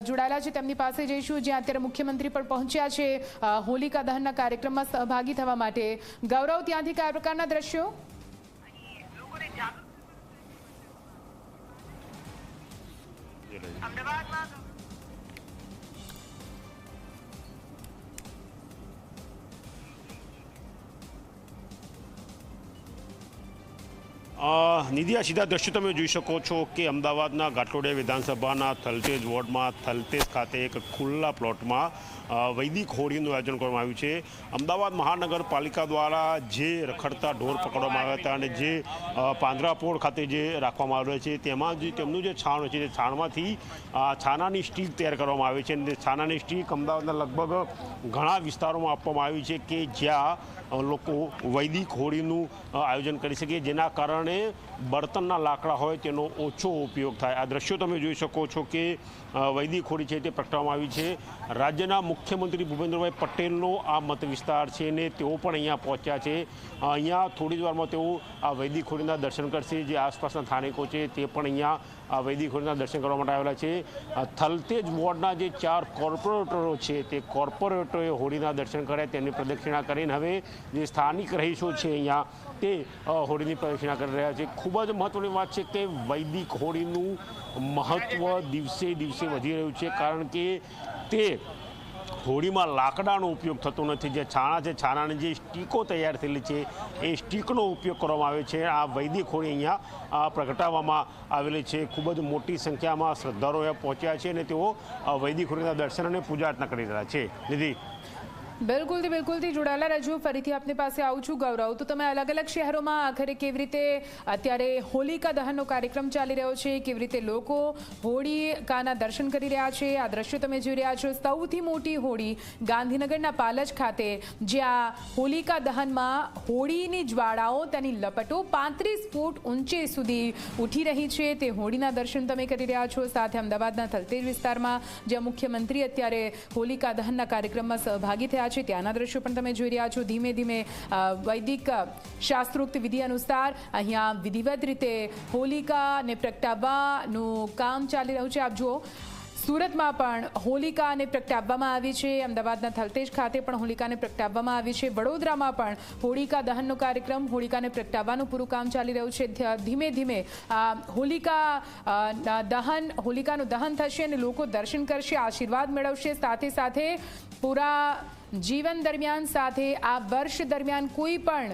જોડાયેલા છે તેમની પાસે જઈશું, જ્યાં અત્યારે મુખ્યમંત્રી પણ પહોંચ્યા છે હોલિકા દહનના કાર્યક્રમમાં સહભાગી થવા માટે. ગૌરવ, ત્યાંથી કયા પ્રકારના દ્રશ્યો? નિધિ, આ સીધા દ્રશ્યો તમે જોઈ શકો છો કે અમદાવાદના ઘાટલોડિયા વિધાનસભાના થલતેજ વોર્ડમાં થલતેજ ખાતે એક ખુલ્લા પ્લોટમાં વૈદિક હોળીનું આયોજન કરવામાં આવ્યું છે. અમદાવાદ મહાનગરપાલિકા દ્વારા જે રખડતા ઢોર પકડવામાં આવ્યા હતા અને જે પાંજરાપોળ ખાતે જે રાખવામાં આવ્યો છે તેમાં જે તેમનું જે છાણ હોય છે તે છાણમાંથી છાનાની સ્ટીક તૈયાર કરવામાં આવે છે. અને છાનાની સ્ટીક અમદાવાદના લગભગ ઘણા વિસ્તારોમાં આપવામાં આવી છે કે જ્યાં લોકો વૈદિક હોળીનું આયોજન કરી શકે, જેના કારણે બળતણના લાકડા હોય તેનો ઓછો ઉપયોગ થાય. આ દ્રશ્યો તમે જોઈ શકો છો કે વૈદિક હોળી છે તે પ્રગટાવવામાં આવી છે. રાજ્યના મુખ્યમંત્રી ભૂપેન્દ્રભાઈ પટેલનો આ મત વિસ્તાર છે અને તેઓ પણ અહીંયા પહોંચ્યા છે. અહીંયા થોડી જ વારમાં તેઓ આ વૈદિક હોળીના દર્શન કરશે. જે આસપાસના સ્થાનિકો છે તે પણ અહીંયા આ વૈદિક હોળીના દર્શન કરવા માટે આવેલા છે. થલતેજ વોર્ડના જે 4 કોર્પોરેટરો છે તે કોર્પોરેટરોએ હોળીના દર્શન કર્યા, તેની પ્રદક્ષિણા કરીને હવે જે સ્થાનિક રહીશો છે અહીંયા તે હોળીની પ્રદક્ષિણા કરી રહ્યા છે. ખૂબ જ મહત્ત્વની વાત છે કે વૈદિક હોળીનું મહત્ત્વ દિવસે દિવસે વધી રહ્યું છે, કારણ કે તે હોળીમાં લાકડાનો ઉપયોગ થતો નથી. જે છાણા છે, છાણાની જે સ્ટીકો તૈયાર થયેલી છે એ સ્ટીકનો ઉપયોગ કરવામાં આવે છે. આ વૈદિક હોળી અહીંયા પ્રગટાવવામાં આવેલી છે. ખૂબ જ મોટી સંખ્યામાં શ્રદ્ધાળુઓ પહોંચ્યા છે અને તેઓ વૈદિક હોળીના દર્શન અને પૂજા અર્ચના કરી રહ્યા છે. નિધિ, બિલકુલથી જોડાયેલા રહેજો. ફરીથી આપની પાસે આવું છું. ગૌરવ, તો તમે અલગ અલગ શહેરોમાં આખરે કેવી રીતે અત્યારે હોલિકા દહનનો કાર્યક્રમ ચાલી રહ્યો છે, કેવી રીતે લોકો હોળિકાના દર્શન કરી રહ્યા છે, આ દ્રશ્યો તમે જોઈ રહ્યા છો. સૌથી મોટી હોળી ગાંધીનગરના પાલજ ખાતે, જ્યાં હોલિકા દહનમાં હોળીની જ્વાળાઓ, તેની લપટો 35 ફૂટ ઊંચે સુધી ઉઠી રહી છે. તે હોળીના દર્શન તમે કરી રહ્યા છો. સાથે અમદાવાદના થલતેજ વિસ્તારમાં, જ્યાં મુખ્યમંત્રી અત્યારે હોલિકા દહનના કાર્યક્રમમાં સહભાગી થયા છે, ત્યાંના દ્રશ્યો પણ તમે જોઈ રહ્યા છો. ધીમે ધીમે વૈદિક શાસ્ત્રોક્ત વિધિ અનુસાર અહીંયા વિધિવત રીતે હોલિકાને પ્રગટાવવાનું કામ ચાલી રહ્યું છે. આપ જુઓ, સુરતમાં પણ હોલિકાને પ્રગટાવવામાં આવી છે. અમદાવાદના થલતેજ ખાતે પણ હોલિકાને પ્રગટાવવામાં આવી છે. વડોદરામાં પણ હોલિકા દહનનો કાર્યક્રમ, હોલિકાને પ્રગટાવવાનું પૂરું કામ ચાલી રહ્યું છે. ધીમે ધીમે હોલિકાનું દહન થશે અને લોકો દર્શન કરશે, આશીર્વાદ મેળવશે. સાથે સાથે પૂરા જીવન દરમિયાન, સાથે આ વર્ષ દરમિયાન કોઈ પણ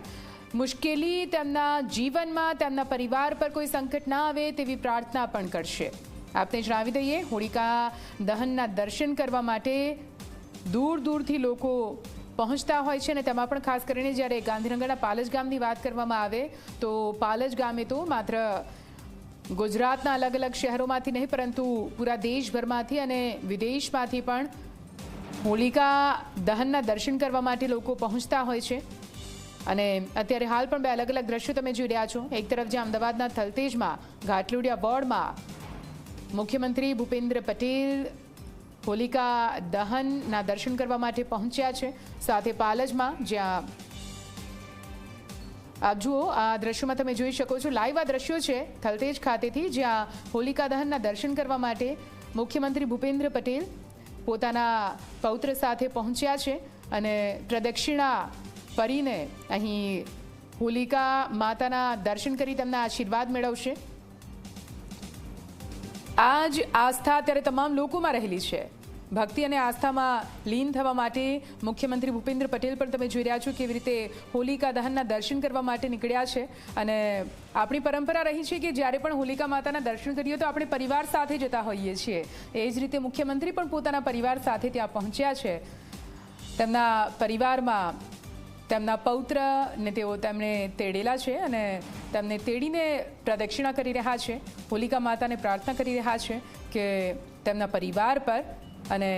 મુશ્કેલી તેમના જીવનમાં, તેમના પરિવાર પર કોઈ સંકટ ના આવે તેવી પ્રાર્થના પણ કરશે. આપને જણાવી દઈએ, હોલિકા દહનના દર્શન કરવા માટે દૂર દૂરથી લોકો પહોંચતા હોય છે અને તેમાં પણ ખાસ કરીને જ્યારે ગાંધીનગરના પાલજ ગામની વાત કરવામાં આવે તો પાલજ ગામે તો માત્ર ગુજરાતના અલગ અલગ શહેરોમાંથી નહીં, પરંતુ પૂરા દેશભરમાંથી અને વિદેશમાંથી પણ હોલિકા દહનના દર્શન કરવા માટે લોકો પહોંચતા હોય છે. અને અત્યારે હાલ પણ બે અલગ અલગ દ્રશ્યો તમે જોઈ રહ્યા છો. એક તરફ જ્યાં અમદાવાદના થલતેજમાં ઘાટલોડિયા વોર્ડમાં મુખ્યમંત્રી ભૂપેન્દ્ર પટેલ હોલિકા દહનના દર્શન કરવા માટે પહોંચ્યા છે. સાથે પાલજમાં, જ્યાં આપ જુઓ, આ દ્રશ્યોમાં તમે જોઈ શકો છો, લાઈવ આ દ્રશ્યો છે થલતેજ ખાતેથી, જ્યાં હોલિકા દહનના દર્શન કરવા માટે મુખ્યમંત્રી ભૂપેન્દ્ર પટેલ પોતાના પૌત્ર સાથે પહોંચ્યા છે અને પ્રદક્ષિણા ફરીને અહીં હોલિકા માતાના દર્શન કરી તેમના આશીર્વાદ મેળવશે. આ જ આસ્થા અત્યારે તમામ લોકોમાં રહેલી છે. ભક્તિ અને આસ્થામાં લીન થવા માટે મુખ્યમંત્રી ભૂપેન્દ્ર પટેલ પણ તમે જોઈ રહ્યા છો કેવી રીતે હોલિકા દહનના દર્શન કરવા માટે નીકળ્યા છે. અને આપણી પરંપરા રહી છે કે જ્યારે પણ હોલિકા માતાના દર્શન કરીએ તો આપણે પરિવાર સાથે જતા હોઈએ છીએ. એ જ રીતે મુખ્યમંત્રી પણ પોતાના પરિવાર સાથે ત્યાં પહોંચ્યા છે. તેમના પરિવારમાં તેમના પૌત્રને તેમણે તેડેલા છે અને તેમને તેડીને પ્રદક્ષિણા કરી રહ્યા છે. હોલિકા માતાને પ્રાર્થના કરી રહ્યા છે કે તેમના પરિવાર પર, અને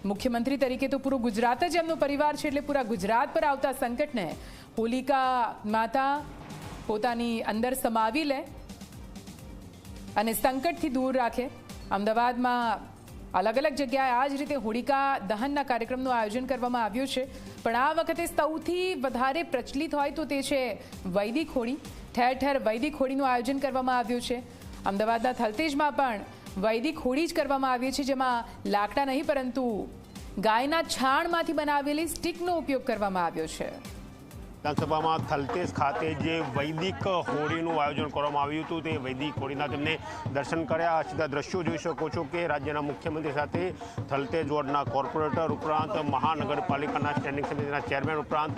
મુખ્યમંત્રી તરીકે તો પૂરું ગુજરાત જ એમનો પરિવાર છે, એટલે પૂરા ગુજરાત પર આવતા સંકટને હોલિકા માતા પોતાની અંદર સમાવી લે અને સંકટથી દૂર રાખે. અમદાવાદમાં અલગ અલગ જગ્યાએ આ જ રીતે હોલિકા દહનના કાર્યક્રમનું આયોજન કરવામાં આવ્યું છે. પણ આ વખતે સૌથી વધારે પ્રચલિત હોય તો તે છે વૈદિક હોળી. ઠેર ઠેર વૈદિક હોળીનું આયોજન કરવામાં આવ્યું છે. અમદાવાદના થલતેજમાં પણ વૈદિક હોળી જ કરવામાં આવી છે, જેમાં લાકડા નહીં પરંતુ ગાયના છાણમાંથી બનાવેલી સ્ટીકનો ઉપયોગ કરવામાં આવ્યો છે. વિધાનસભામાં થલતેજ ખાતે જે વૈદિક હોળીનું આયોજન કરવામાં આવ્યું હતું તે વૈદિક હોળીના તેમને દર્શન કર્યા. સીધા દ્રશ્યો જોઈ શકો છો કે રાજ્યના મુખ્યમંત્રી સાથે થલતેજ વોર્ડના કોર્પોરેટર ઉપરાંત મહાનગરપાલિકાના સ્ટેન્ડિંગ સમિતિના ચેરમેન ઉપરાંત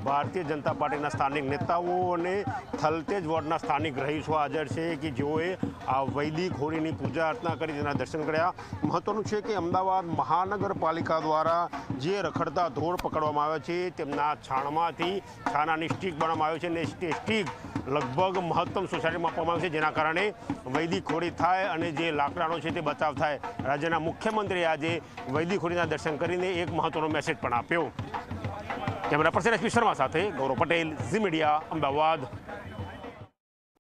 ભારતીય જનતા પાર્ટીના સ્થાનિક નેતાઓ અને થલતેજ વોર્ડના સ્થાનિક રહીશો હાજર છે કે જેઓએ આ વૈદિક હોળીની પૂજા અર્ચના કરી તેના દર્શન કર્યા. મહત્વનું છે કે અમદાવાદ મહાનગરપાલિકા દ્વારા જે રખડતા ઢોર પકડવામાં આવ્યા છે તેમના છાણમાંથી છાનાની સ્ટીક બનાવવામાં આવે છે અને તે સ્ટીક લગભગ મહત્તમ સોસાયટીમાં આપવામાં આવે છે, જેના કારણે વૈદિક હોળી થાય અને જે લાકડાનો છે તે બચાવ થાય. રાજ્યના મુખ્યમંત્રીએ આજે વૈદિક હોળીના દર્શન કરીને એક મહત્વનો મેસેજ પણ આપ્યો. કેમેરા પર્સન એસપી શર્મા સાથે ગૌરવ પટેલ, ઝી મીડિયા, અમદાવાદ.